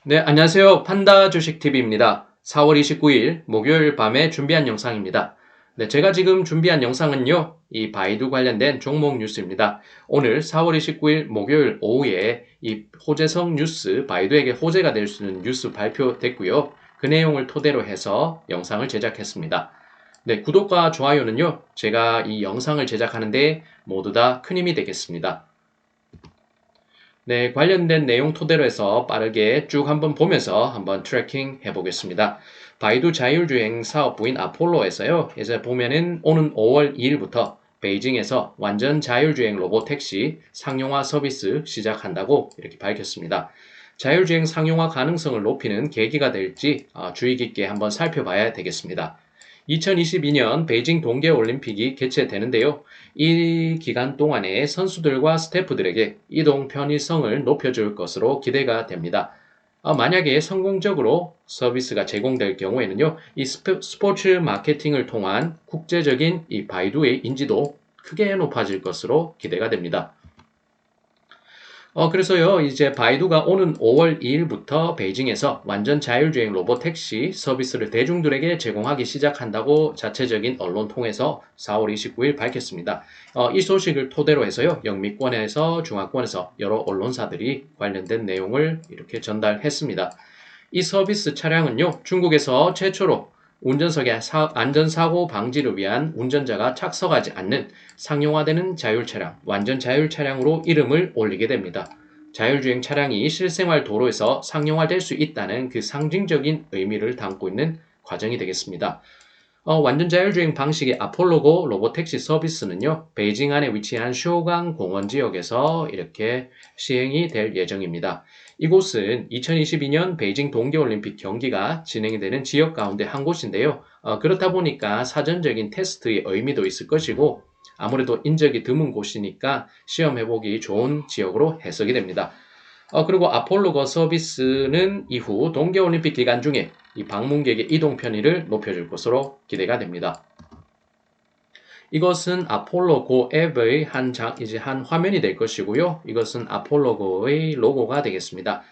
네, 안녕하세요. 판다 주식TV입니다. 4월 29일 목요일 밤에 준비한 영상입니다. 네, 제가 지금 준비한 영상은요, 이 바이두 관련된 종목 뉴스입니다. 오늘 4월 29일 목요일 오후에 이 호재성 뉴스, 바이두에게 호재가 될 수 있는 뉴스 발표됐고요. 그 내용을 토대로 해서 영상을 제작했습니다. 네, 구독과 좋아요는요, 제가 이 영상을 제작하는데 모두 다 큰 힘이 되겠습니다. 네, 관련된 내용 토대로 해서 빠르게 쭉 한번 보면서 한번 트래킹 해보겠습니다. 바이두 자율주행 사업부인 아폴로에서요. 이제 보면은 오는 5월 2일부터 베이징에서 완전 자율주행 로봇 택시 상용화 서비스 시작한다고 이렇게 밝혔습니다. 자율주행 상용화 가능성을 높이는 계기가 될지 주의 깊게 한번 살펴봐야 되겠습니다. 2022년 베이징 동계올림픽이 개최되는데요. 이 기간 동안에 선수들과 스태프들에게 이동 편의성을 높여줄 것으로 기대가 됩니다. 만약에 성공적으로 서비스가 제공될 경우에는요, 이 스포츠 마케팅을 통한 국제적인 이 바이두의 인지도 크게 높아질 것으로 기대가 됩니다. 그래서요, 이제 바이두가 오는 5월 2일부터 베이징에서 완전 자율주행 로봇 택시 서비스를 대중들에게 제공하기 시작한다고 자체적인 언론 통해서 4월 29일 밝혔습니다. 이 소식을 토대로 해서요, 영미권에서 중화권에서 여러 언론사들이 관련된 내용을 이렇게 전달했습니다. 이 서비스 차량은요, 중국에서 최초로 운전석에 안전사고 방지를 위한 운전자가 착석하지 않는 상용화되는 자율차량, 완전 자율차량으로 이름을 올리게 됩니다. 자율주행 차량이 실생활 도로에서 상용화될 수 있다는 그 상징적인 의미를 담고 있는 과정이 되겠습니다. 완전 자율주행 방식의 아폴로고 로봇택시 서비스는요, 베이징 안에 위치한 쇼강 공원 지역에서 이렇게 시행이 될 예정입니다. 이곳은 2022년 베이징 동계올림픽 경기가 진행이 되는 지역 가운데 한 곳인데요. 그렇다 보니까 사전적인 테스트의 의미도 있을 것이고, 아무래도 인적이 드문 곳이니까 시험해보기 좋은 지역으로 해석이 됩니다. 그리고 아폴로거 서비스는 이후 동계올림픽 기간 중에 이 방문객의 이동 편의를 높여줄 것으로 기대가 됩니다. 이것은 아폴로고 앱의 한 화면이 될 것이고요. 이것은 아폴로고의 로고가 되겠습니다.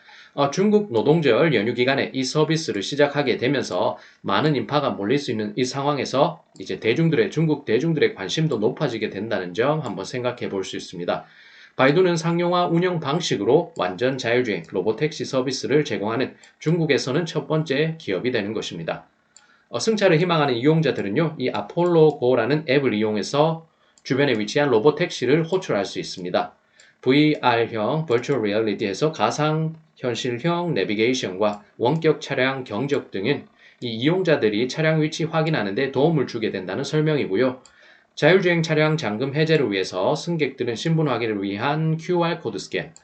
중국 노동절 연휴 기간에 이 서비스를 시작하게 되면서 많은 인파가 몰릴 수 있는 이 상황에서 이제 중국 대중들의 관심도 높아지게 된다는 점 한번 생각해 볼 수 있습니다. 바이두는 상용화 운영 방식으로 완전 자율주행 로봇택시 서비스를 제공하는 중국에서는 첫 번째 기업이 되는 것입니다. 승차를 희망하는 이용자들은요, 이 아폴로고라는 앱을 이용해서 주변에 위치한 로봇택시를 호출할 수 있습니다. VR형 Virtual Reality에서 가상현실형 내비게이션과 원격 차량 경적 등은 이 이용자들이 차량 위치 확인하는 데 도움을 주게 된다는 설명이고요. 자율주행 차량 잠금 해제를 위해서 승객들은 신분 확인을 위한 QR코드 스캔,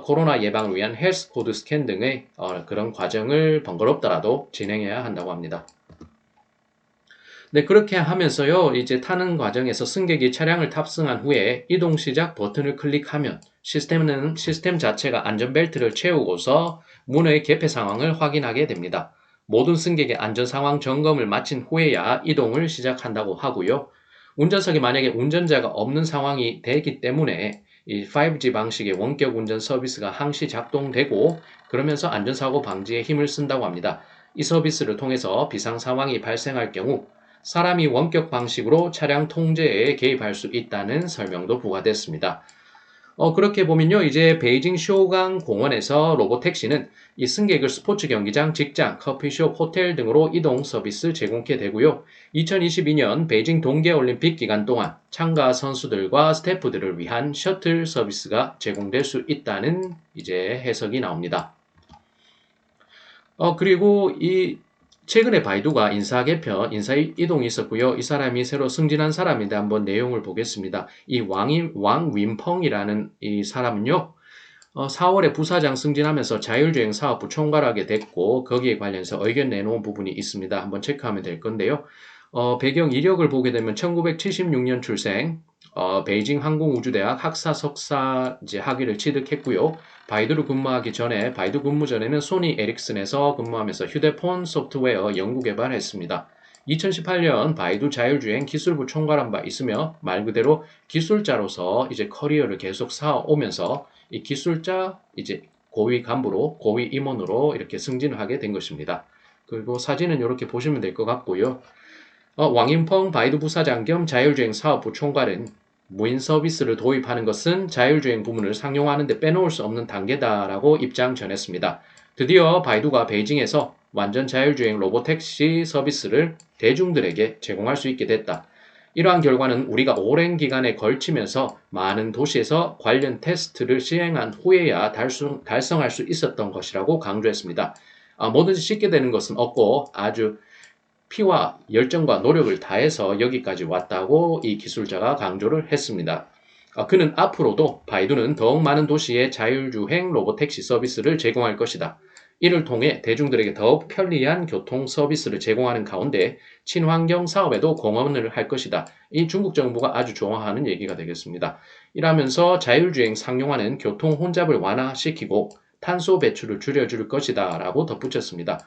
코로나 예방을 위한 헬스 코드 스캔 등의 그런 과정을 번거롭더라도 진행해야 한다고 합니다. 네, 그렇게 하면서요, 이제 타는 과정에서 승객이 차량을 탑승한 후에 이동 시작 버튼을 클릭하면 시스템 자체가 안전벨트를 채우고서 문의 개폐 상황을 확인하게 됩니다. 모든 승객의 안전 상황 점검을 마친 후에야 이동을 시작한다고 하고요. 운전석에 만약에 운전자가 없는 상황이 되기 때문에 이 5G 방식의 원격 운전 서비스가 항시 작동되고 그러면서 안전사고 방지에 힘을 쓴다고 합니다. 이 서비스를 통해서 비상 상황이 발생할 경우 사람이 원격 방식으로 차량 통제에 개입할 수 있다는 설명도 부과됐습니다. 그렇게 보면요, 이제 베이징 쇼강 공원에서 로봇택시는 이 승객을 스포츠 경기장, 직장, 커피숍, 호텔 등으로 이동 서비스 제공해 되고요. 2022년 베이징 동계올림픽 기간 동안 참가 선수들과 스태프들을 위한 셔틀 서비스가 제공될 수 있다는 이제 해석이 나옵니다. 그리고 최근에 바이두가 인사 이동이 있었고요. 이 사람이 새로 승진한 사람인데 한번 내용을 보겠습니다. 이 왕 윈펑이라는 이 사람은요, 4월에 부사장 승진하면서 자율주행 사업부 총괄하게 됐고, 거기에 관련해서 의견 내놓은 부분이 있습니다. 한번 체크하면 될 건데요. 배경 이력을 보게 되면 1976년 출생, 베이징 항공우주대학 학사 석사 학위를 취득했고요. 바이두 근무 전에는 소니 에릭슨에서 근무하면서 휴대폰 소프트웨어 연구 개발했습니다. 2018년 바이두 자율주행 기술부 총괄한 바 있으며 말 그대로 기술자로서 이제 커리어를 계속 쌓아오면서 이 기술자 이제 고위 간부로, 고위 임원으로 이렇게 승진을 하게 된 것입니다. 그리고 사진은 이렇게 보시면 될 것 같고요. 왕인펑 바이두 부사장 겸 자율주행 사업부 총괄은 무인 서비스를 도입하는 것은 자율주행 부문을 상용화하는 데 빼놓을 수 없는 단계다라고 입장 전했습니다. 드디어 바이두가 베이징에서 완전 자율주행 로보택시 서비스를 대중들에게 제공할 수 있게 됐다. 이러한 결과는 우리가 오랜 기간에 걸치면서 많은 도시에서 관련 테스트를 시행한 후에야 달성할 수 있었던 것이라고 강조했습니다. 뭐든지 쉽게 되는 것은 없고 아주 피와 열정과 노력을 다해서 여기까지 왔다고 이 기술자가 강조를 했습니다. 그는 앞으로도 바이두는 더욱 많은 도시에 자율주행 로보택시 서비스를 제공할 것이다. 이를 통해 대중들에게 더욱 편리한 교통 서비스를 제공하는 가운데 친환경 사업에도 공헌을 할 것이다. 이 중국 정부가 아주 좋아하는 얘기가 되겠습니다. 이라면서 자율주행 상용화는 교통 혼잡을 완화시키고 탄소 배출을 줄여줄 것이다 라고 덧붙였습니다.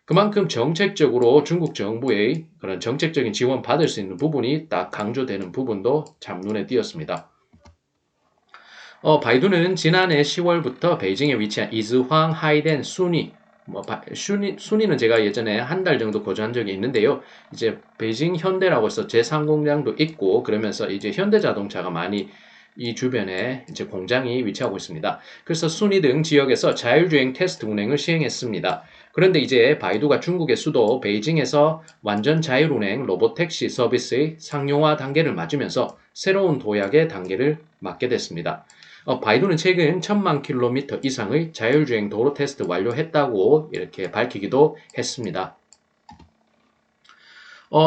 그만큼 정책적으로 중국 정부의 그런 정책적인 지원 받을 수 있는 부분이 딱 강조되는 부분도 참 눈에 띄었습니다. 바이두는 지난해 10월부터 베이징에 위치한 이즈황, 하이덴, 순위, 순위는 제가 예전에 한 달 정도 거주한 적이 있는데요. 이제 베이징 현대라고 해서 제3공장도 있고 그러면서 이제 현대자동차가 많이 이 주변에 이제 공장이 위치하고 있습니다. 그래서 순위 등 지역에서 자율주행 테스트 운행을 시행했습니다. 그런데 이제 바이두가 중국의 수도 베이징에서 완전 자율운행 로보택시 서비스의 상용화 단계를 맞으면서 새로운 도약의 단계를 맞게 됐습니다. 바이두는 최근 1000만 킬로미터 이상의 자율주행 도로 테스트 완료했다고 이렇게 밝히기도 했습니다.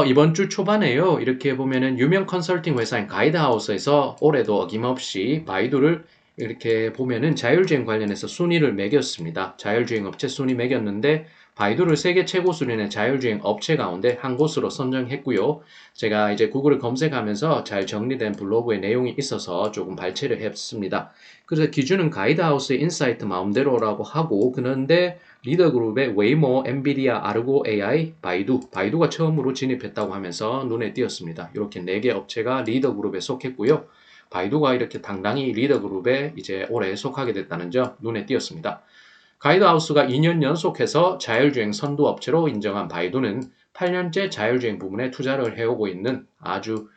이번 주 초반에요. 이렇게 보면은 유명 컨설팅 회사인 가이드하우스에서 올해도 어김없이 바이두를 이렇게 보면은 자율주행 관련해서 순위를 매겼습니다. 자율주행 업체 순위 매겼는데 바이두를 세계 최고 수준의 자율주행 업체 가운데 한 곳으로 선정했고요. 제가 이제 구글을 검색하면서 잘 정리된 블로그의 내용이 있어서 조금 발췌를 했습니다. 그래서 기준은 가이드하우스의 인사이트 마음대로라고 하고 그런데 리더그룹의 웨이모, 엔비디아, 아르고 AI, 바이두가 처음으로 진입했다고 하면서 눈에 띄었습니다. 이렇게 4개 업체가 리더그룹에 속했고요. 바이두가 이렇게 당당히 리더그룹에 이제 올해 속하게 됐다는 점 눈에 띄었습니다. 가이드하우스가 2년 연속해서 자율주행 선두업체로 인정한 바이두는 8년째 자율주행 부문에 투자를 해오고 있는 아주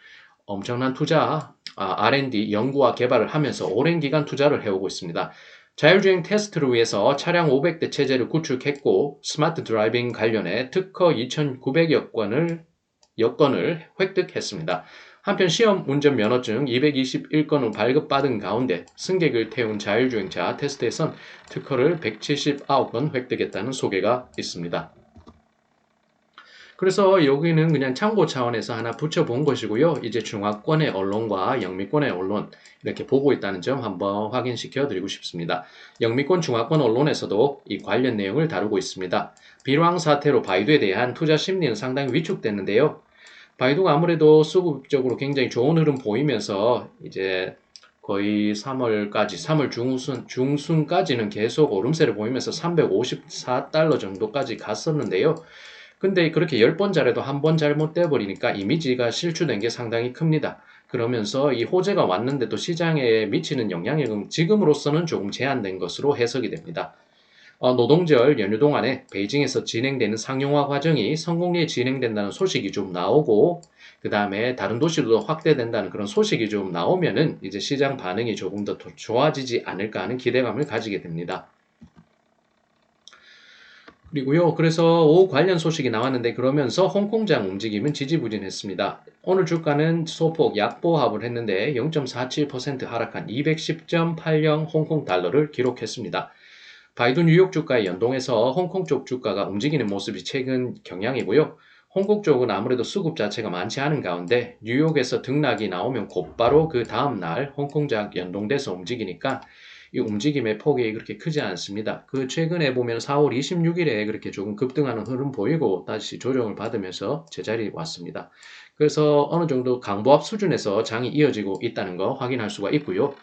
엄청난 투자, R&D, 연구와 개발을 하면서 오랜 기간 투자를 해오고 있습니다. 자율주행 테스트를 위해서 차량 500대 체제를 구축했고 스마트 드라이빙 관련해 특허 2,900여 건을 획득했습니다. 한편 시험 운전 면허증 221건을 발급받은 가운데 승객을 태운 자율주행차 테스트에선 특허를 179건 획득했다는 소개가 있습니다. 그래서 여기는 그냥 참고 차원에서 하나 붙여본 것이고요. 이제 중화권의 언론과 영미권의 언론 이렇게 보고 있다는 점 한번 확인시켜 드리고 싶습니다. 영미권 중화권 언론에서도 이 관련 내용을 다루고 있습니다. 비황 사태로 바이두에 대한 투자 심리는 상당히 위축됐는데요. 바이두가 아무래도 수급적으로 굉장히 좋은 흐름 보이면서 이제 거의 3월 중순까지는 계속 오름세를 보이면서 354달러 정도까지 갔었는데요. 근데 그렇게 10번 잘해도 한 번 잘못돼 버리니까 이미지가 실추된 게 상당히 큽니다. 그러면서 이 호재가 왔는데도 시장에 미치는 영향력은 지금으로서는 조금 제한된 것으로 해석이 됩니다. 노동절 연휴 동안에 베이징에서 진행되는 상용화 과정이 성공리에 진행된다는 소식이 좀 나오고 그 다음에 다른 도시로도 확대된다는 그런 소식이 좀 나오면은 이제 시장 반응이 조금 더 좋아지지 않을까 하는 기대감을 가지게 됩니다. 그리고요, 그래서 오후 관련 소식이 나왔는데 그러면서 홍콩장 움직임은 지지부진했습니다. 오늘 주가는 소폭 약보합을 했는데 0.47% 하락한 210.80 홍콩 달러를 기록했습니다. 바이두 뉴욕 주가에 연동해서 홍콩 쪽 주가가 움직이는 모습이 최근 경향이고요. 홍콩 쪽은 아무래도 수급 자체가 많지 않은 가운데 뉴욕에서 등락이 나오면 곧바로 그 다음날 홍콩장 연동돼서 움직이니까 이 움직임의 폭이 그렇게 크지 않습니다. 그 최근에 보면 4월 26일에 그렇게 조금 급등하는 흐름 보이고 다시 조정을 받으면서 제자리에 왔습니다. 그래서 어느 정도 강보합 수준에서 장이 이어지고 있다는 거 확인할 수가 있고요.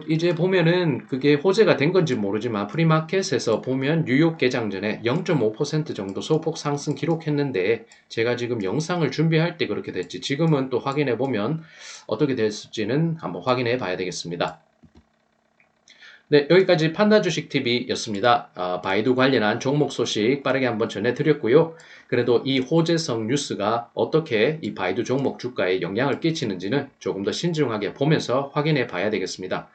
이제 보면은 그게 호재가 된 건지 모르지만 프리마켓에서 보면 뉴욕 개장 전에 0.5% 정도 소폭 상승 기록했는데 제가 지금 영상을 준비할 때 그렇게 됐지 지금은 또 확인해 보면 어떻게 됐을지는 한번 확인해 봐야 되겠습니다. 네, 여기까지 판다 주식 TV였습니다. 바이두 관련한 종목 소식 빠르게 한번 전해드렸고요. 그래도 이 호재성 뉴스가 어떻게 이 바이두 종목 주가에 영향을 끼치는지는 조금 더 신중하게 보면서 확인해 봐야 되겠습니다.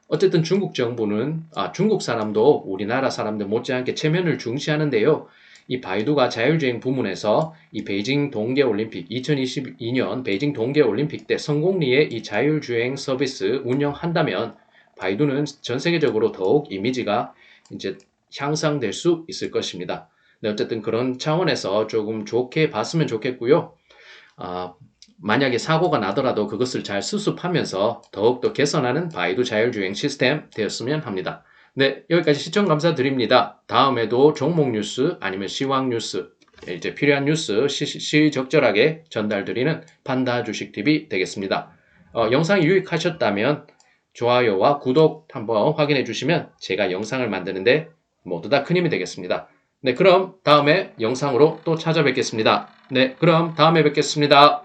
어쨌든 중국 정부는 중국 사람도 우리나라 사람들 못지않게 체면을 중시하는데요. 이 바이두가 자율주행 부문에서 이 베이징 동계올림픽 2022년 베이징 동계올림픽 때 성공리에 이 자율주행 서비스 운영한다면 바이두는 전 세계적으로 더욱 이미지가 이제 향상될 수 있을 것입니다. 네, 어쨌든 그런 차원에서 조금 좋게 봤으면 좋겠고요. 아, 만약에 사고가 나더라도 그것을 잘 수습하면서 더욱더 개선하는 바이두 자율주행 시스템 되었으면 합니다. 네, 여기까지 시청 감사드립니다. 다음에도 종목 뉴스 아니면 시황 뉴스, 이제 필요한 뉴스 시적절하게 전달드리는 판다 주식 TV 되겠습니다. 영상이 유익하셨다면 좋아요와 구독 한번 확인해 주시면 제가 영상을 만드는데 모두 다 큰 힘이 되겠습니다. 네, 그럼 다음에 영상으로 또 찾아뵙겠습니다. 네, 그럼 다음에 뵙겠습니다.